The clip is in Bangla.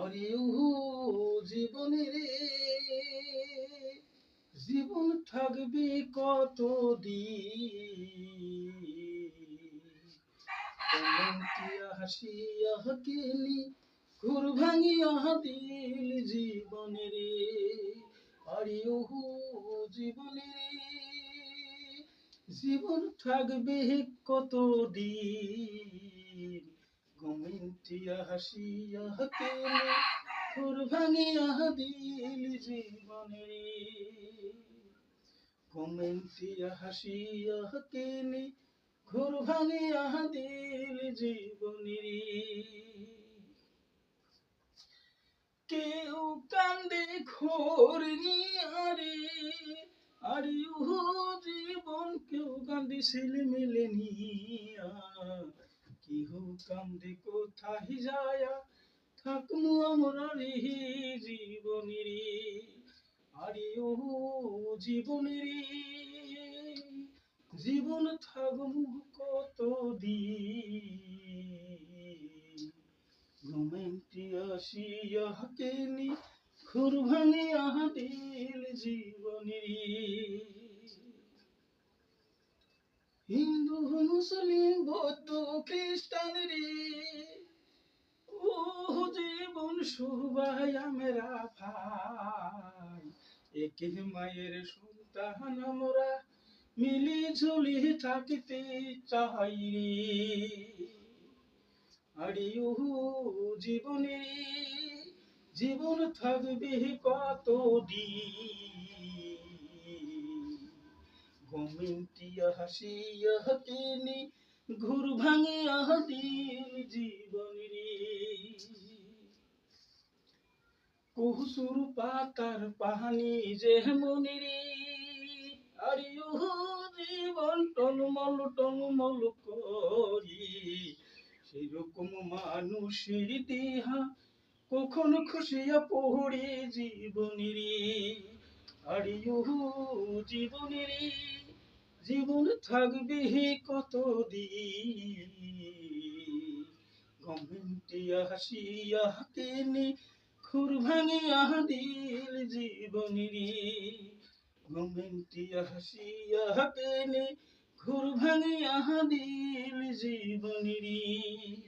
আরে জীবনের জীবন থাকবে কতদিন, কমন্তিয়া হাসিয়া কেলি ঘুর ভাঙিয়া দিল জীবনের। আরে জীবনের জীবন থাকবে কতদিন, কমন্তিয়া হাসিয়া কেলি ঘুর ভাঙিয়া দিল জীবনের। কমেন্টিয়া হাসিয়া কেলি ঘোর ভাঙিয়া দিল জীবনের। কেউ কান্দে ঘোর নিয়ারে, আরে জীবন কেউ কান্দে ছেলেমেলে নিয়া, কেউ কান্দে কোথায় যায়া থাকমু আমরা রে জীবনের। আরে জীবনের জীবন থাকবো কতদিন, ঘুমেন্টিয়া আসিয়া কেলি ঘুর ভাঙিয়া দিল জীবনের। হিন্দু মুসলিম বৌদ্ধ খ্রিস্টান রে, ও জীবন সবাই আমরা ভাই, একে মায়ের সন্তান আমরা, মিলি ঝুলি থাকিতে চাই রে। আরে জীবনের জীবন থাকবে কতদিন, কমেন্টিয়া হাসিয়া কেলি ঘুর ভাঙিয়া দিল জীবনের। কচুর পাতার পানি যেমনি রে, আরে জীবন টলমল টলমল করি, সেরকম মানুষের দেহা কখন খুশিয়া পড়ে জীবনের। আরে জীবনের জীবন থাকবে কতদিন, কমেন্টিয়া হাসিয়া কেলি ঘুর ভাঙিয়া দিল জীবনের। কমেন্টিয়া হাসিয়া কেলি ঘুর ভাঙিয়া দিল জীবনের।